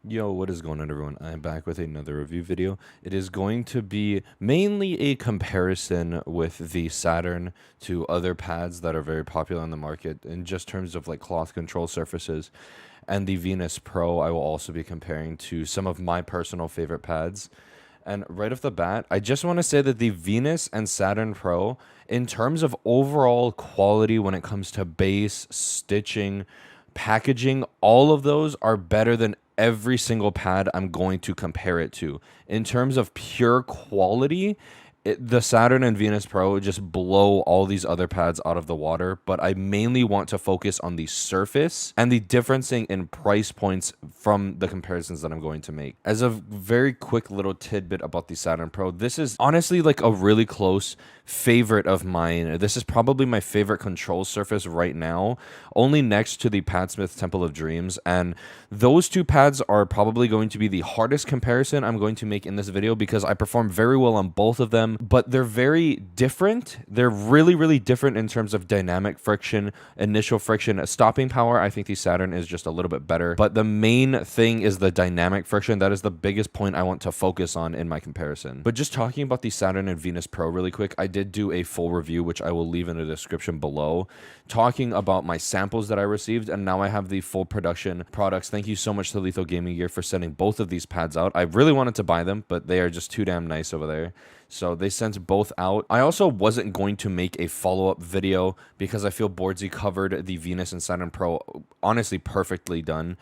Yo, what is going on, everyone? I'm back with another review video. It is going to be mainly a comparison with the Saturn to other pads that are very popular on the market in just terms of like cloth control surfaces. And the Venus Pro, I will also be comparing to some of my personal favorite pads. And right off the bat, I just want to say that the Venus and Saturn Pro, in terms of overall quality when it comes to base, stitching, packaging, all of those are better than every single pad I'm going to compare it to. In terms of pure quality, the Saturn and Venus Pro just blow all these other pads out of the water, but I mainly want to focus on the surface and the differencing in price points from the comparisons that I'm going to make. As a very quick little tidbit about the Saturn Pro, this is honestly like a really close favorite of mine. This is probably my favorite control surface right now, only next to the Padsmith Temple of Dreams, and those two pads are probably going to be the hardest comparison I'm going to make in this video because I perform very well on both of them, but they're very different. They're really, really different in terms of dynamic friction, initial friction, stopping power. I think the Saturn is just a little bit better, but the main thing is the dynamic friction. That is the biggest point I want to focus on in my comparison. But just talking about the Saturn and Venus Pro really quick, I did do a full review, which I will leave in the description below, talking about my samples that I received, and now I have the full production products. Thank you so much to Lethal Gaming Gear for sending both of these pads out. I really wanted to buy them, but they are just too damn nice over there. So they sent both out. I also wasn't going to make a follow-up video because I feel Boardsy covered the Venus and Saturn Pro honestly perfectly done.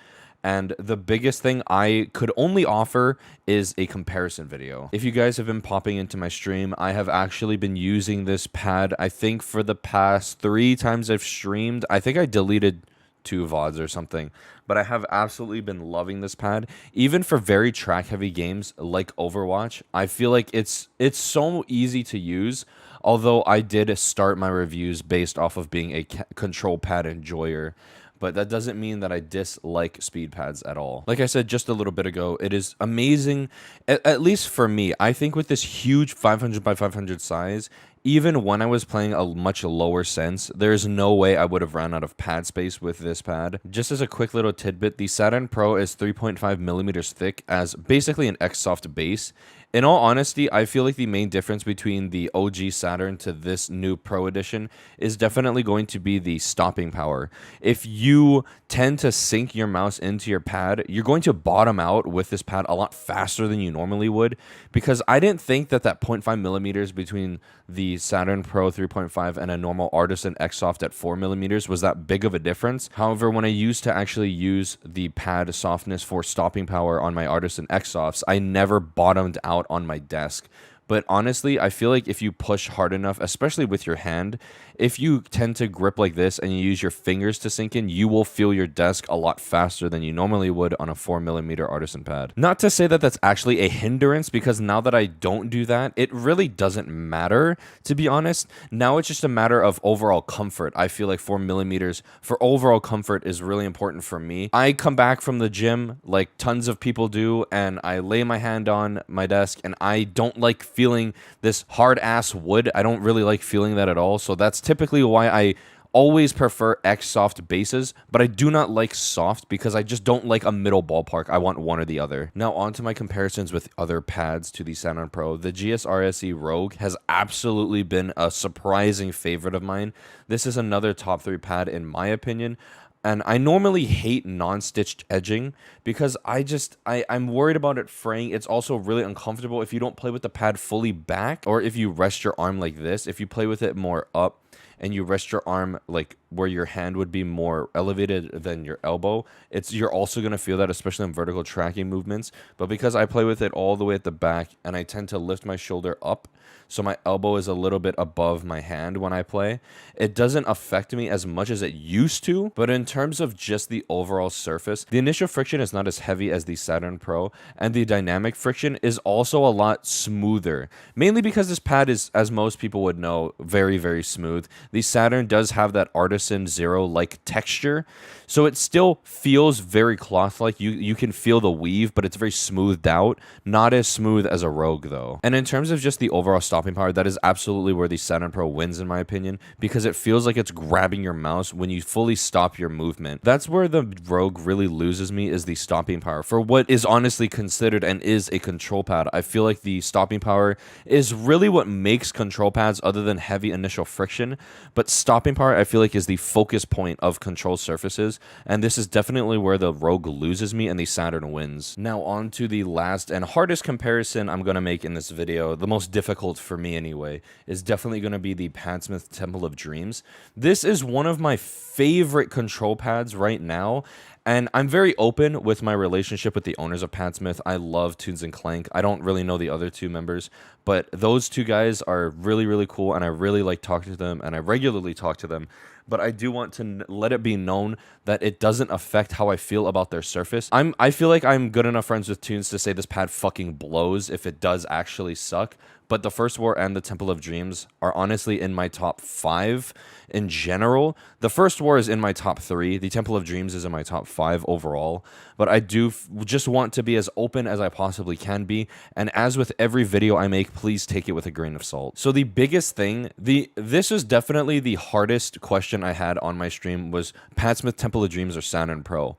And the biggest thing I could only offer is a comparison video. If you guys have been popping into my stream, I have actually been using this pad, I think for the past 3 times I've streamed. I think I deleted 2 VODs or something, but I have absolutely been loving this pad. Even for very track heavy games like Overwatch, I feel like it's so easy to use. Although I did start my reviews based off of being a control pad enjoyer, but that doesn't mean that I dislike speed pads at all. Like I said just a little bit ago, it is amazing, at least for me. I think with this huge 500 by 500 size, even when I was playing a much lower sense, there's no way I would have ran out of pad space with this pad. Just as a quick little tidbit, the Saturn Pro is 3.5 millimeters thick as basically an X-Soft base. In all honesty, I feel like the main difference between the OG Saturn to this new Pro Edition is definitely going to be the stopping power. If you tend to sink your mouse into your pad, you're going to bottom out with this pad a lot faster than you normally would, because I didn't think that 0.5 millimeters between the Saturn Pro 3.5 and a normal Artisan X-Soft at 4 millimeters was that big of a difference. However, when I used to actually use the pad softness for stopping power on my Artisan X-Softs, I never bottomed out on my desk. But honestly, I feel like if you push hard enough, especially with your hand, if you tend to grip like this and you use your fingers to sink in, you will feel your desk a lot faster than you normally would on a 4 millimeter Artisan pad. Not to say that that's actually a hindrance, because now that I don't do that, it really doesn't matter, to be honest. Now it's just a matter of overall comfort. I feel like 4 millimeters for overall comfort is really important for me. I come back from the gym like tons of people do, and I lay my hand on my desk, and I don't like feeling this hard ass wood. I don't really like feeling that at all. So that's typically why I always prefer X-Soft bases, but I do not like soft because I just don't like a middle ballpark. I want one or the other. Now on to my comparisons with other pads to the Saturn Pro. The GSRSE Rogue has absolutely been a surprising favorite of mine. This is another top 3 pad in my opinion. And I normally hate non-stitched edging because I'm worried about it fraying. It's also really uncomfortable if you don't play with the pad fully back, or if you rest your arm like this. If you play with it more up and you rest your arm like where your hand would be more elevated than your elbow, you're also going to feel that, especially in vertical tracking movements. But because I play with it all the way at the back and I tend to lift my shoulder up, so my elbow is a little bit above my hand when I play, it doesn't affect me as much as it used to. But in terms of just the overall surface, the initial friction is not as heavy as the Saturn Pro, and the dynamic friction is also a lot smoother, mainly because this pad is, as most people would know, very, very smooth. the Saturn does have that Artisan Zero like texture, so it still feels very cloth-like. You can feel the weave, but it's very smoothed out. Not as smooth as a Rogue though. And in terms of just the overall stopping power, that is absolutely where the Saturn Pro wins in my opinion, because it feels like it's grabbing your mouse when you fully stop your movement. That's where the Rogue really loses me, is the stopping power. For what is honestly considered and is a control pad, I feel like the stopping power is really what makes control pads other than heavy initial friction. But stopping power, I feel like, is the focus point of control surfaces, and this is definitely where the Rogue loses me and the Saturn wins. Now on to the last and hardest comparison I'm going to make in this video, the most difficult for me anyway, is definitely going to be the Padsmith Temple of Dreams. This is one of my favorite control pads right now, and I'm very open with my relationship with the owners of Padsmith. I love Tunes and Clank. I don't really know the other two members, but those two guys are really, really cool, and I really like talking to them, and I regularly talk to them. But I do want to let it be known that it doesn't affect how I feel about their surface. I feel like I'm good enough friends with Tunes to say this pad fucking blows if it does actually suck. But the First War and the Temple of Dreams are honestly in my top 5 in general. The First War is in my top 3. The Temple of Dreams is in my top 5 overall. But I do just want to be as open as I possibly can be. And as with every video I make, please take it with a grain of salt. So the biggest thing, this was definitely the hardest question I had on my stream, was Padsmith Temple of Dreams or Saturn Pro.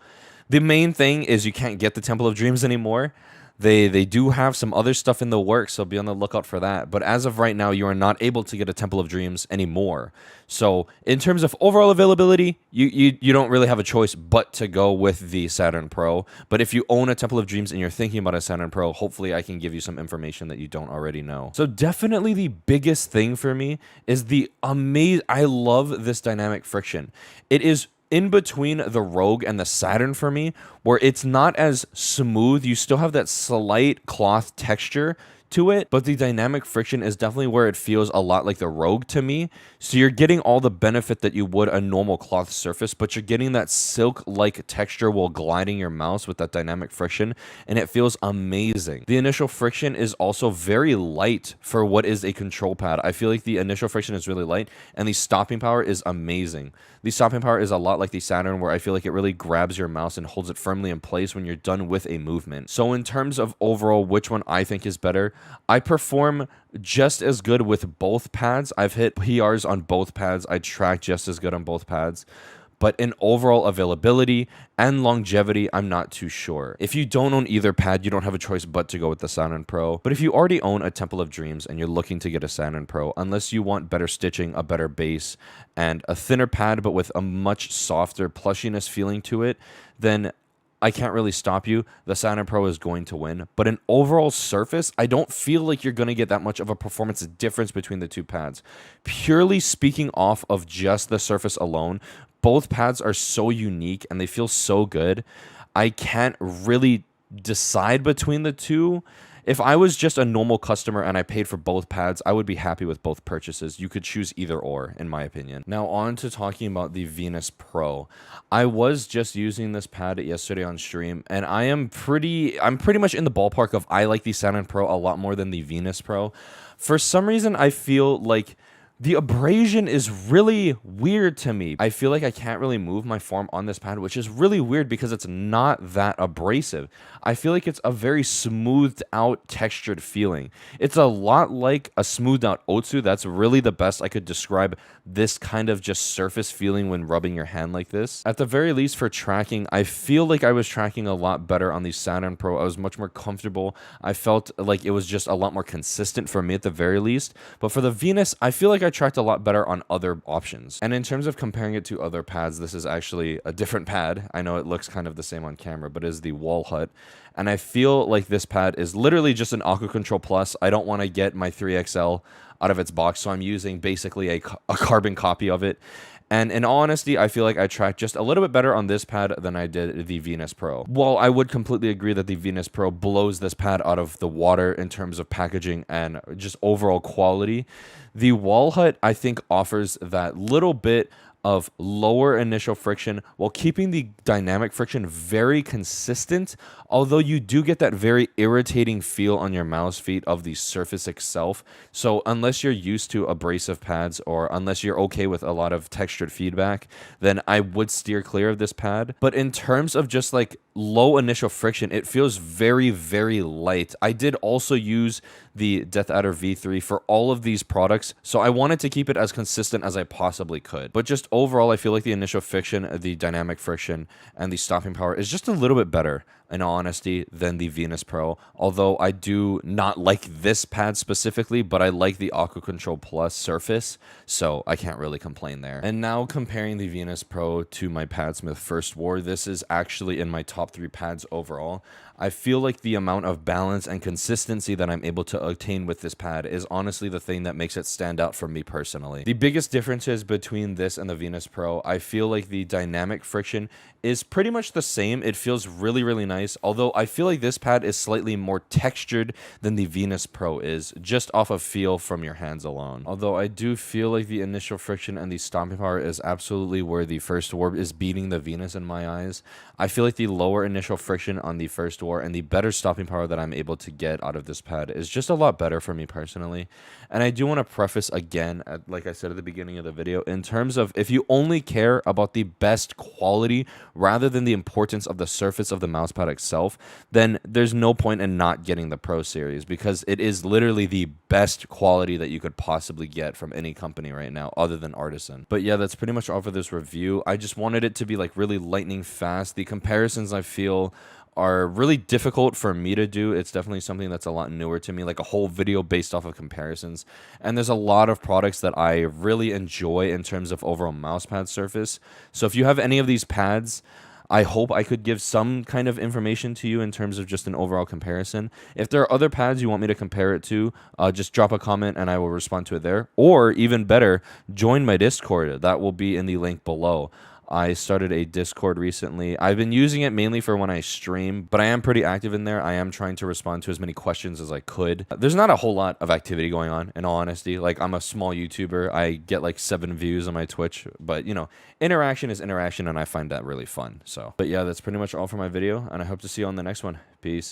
The main thing is you can't get the Temple of Dreams anymore. They do have some other stuff in the works, so be on the lookout for that. But as of right now, you are not able to get a Temple of Dreams anymore. So in terms of overall availability, you don't really have a choice but to go with the Saturn Pro. But if you own a Temple of Dreams and you're thinking about a Saturn Pro, hopefully I can give you some information that you don't already know. So definitely the biggest thing for me is the I love this dynamic friction. It is in between the Rogue and the Saturn for me, where it's not as smooth. You still have that slight cloth texture to it, but the dynamic friction is definitely where it feels a lot like the Rogue to me. So you're getting all the benefit that you would a normal cloth surface, but you're getting that silk-like texture while gliding your mouse with that dynamic friction, and it feels amazing. The initial friction is also very light for what is a control pad. I feel like the initial friction is really light, and the stopping power is amazing. The stopping power is a lot like the Saturn, where I feel like it really grabs your mouse and holds it firmly in place when you're done with a movement. So in terms of overall which one I think is better, I perform just as good with both pads. I've hit PRs on both pads. I track just as good on both pads. But in overall availability and longevity, I'm not too sure. If you don't own either pad, you don't have a choice but to go with the Saturn Pro. But if you already own a Temple of Dreams and you're looking to get a Saturn Pro, unless you want better stitching, a better base, and a thinner pad but with a much softer plushiness feeling to it, then I can't really stop you. The Saturn Pro is going to win. But in overall surface, I don't feel like you're going to get that much of a performance difference between the two pads. Purely speaking off of just the surface alone, both pads are so unique and they feel so good. I can't really decide between the two. If I was just a normal customer and I paid for both pads, I would be happy with both purchases. You could choose either or, in my opinion. Now on to talking about the Venus Pro. I was just using this pad yesterday on stream, and I'm pretty much in the ballpark of I like the Saturn Pro a lot more than the Venus Pro. For some reason, I feel like the abrasion is really weird to me. I feel like I can't really move my form on this pad, which is really weird because it's not that abrasive. I feel like it's a very smoothed out, textured feeling. It's a lot like a smoothed out Otsu. That's really the best I could describe this kind of just surface feeling when rubbing your hand like this. At the very least for tracking, I feel like I was tracking a lot better on the Saturn Pro. I was much more comfortable. I felt like it was just a lot more consistent for me at the very least. But for the Venus, I feel like I tracked a lot better on other options. And in terms of comparing it to other pads, this is actually a different pad. I know it looks kind of the same on camera, but it is the Wall Hut. And I feel like this pad is literally just an Aqua Control Plus. I don't want to get my 3XL out of its box, so I'm using basically a carbon copy of it. And in all honesty, I feel like I tracked just a little bit better on this pad than I did the Venus Pro. While I would completely agree that the Venus Pro blows this pad out of the water in terms of packaging and just overall quality, the Wall Hut, I think, offers that little bit of lower initial friction while keeping the dynamic friction very consistent, although you do get that very irritating feel on your mouse feet of the surface itself. So unless you're used to abrasive pads or unless you're okay with a lot of textured feedback, then I would steer clear of this pad. But in terms of just like low initial friction, it feels very, very light. I did also use the Death Adder V3 for all of these products, so I wanted to keep it as consistent as I possibly could. But just overall, I feel like the initial friction, the dynamic friction, and the stopping power is just a little bit better, in all honesty, than the Venus Pro. Although I do not like this pad specifically, but I like the Aqua Control Plus surface, so I can't really complain there. And now comparing the Venus Pro to my Padsmith First War, this is actually in my top 3 pads overall. I feel like the amount of balance and consistency that I'm able to attain with this pad is honestly the thing that makes it stand out for me personally. The biggest differences between this and the Venus Pro, I feel like the dynamic friction is pretty much the same. It feels really, really nice, although I feel like this pad is slightly more textured than the Venus Pro is, just off of feel from your hands alone. Although I do feel like the initial friction and the stomping power is absolutely where the First War is beating the Venus in my eyes. I feel like the lower initial friction on the First War and the better stopping power that I'm able to get out of this pad is just a lot better for me personally. And I do want to preface again, like I said at the beginning of the video, in terms of if you only care about the best quality rather than the importance of the surface of the mousepad itself, then there's no point in not getting the Pro Series, because it is literally the best quality that you could possibly get from any company right now other than Artisan. But yeah, that's pretty much all for this review. I just wanted it to be like really lightning fast. The comparisons I feel are really difficult for me to do. It's definitely something that's a lot newer to me, like a whole video based off of comparisons. And there's a lot of products that I really enjoy in terms of overall mousepad surface. So if you have any of these pads, I hope I could give some kind of information to you in terms of just an overall comparison. If there are other pads you want me to compare it to, just drop a comment and I will respond to it there. Or even better, join my Discord. That will be in the link below. I started a Discord recently. I've been using it mainly for when I stream, but I am pretty active in there. I am trying to respond to as many questions as I could. There's not a whole lot of activity going on, in all honesty. Like, I'm a small YouTuber. I get like 7 views on my Twitch, but you know, interaction is interaction, and I find that really fun. So, but yeah, that's pretty much all for my video, and I hope to see you on the next one. Peace.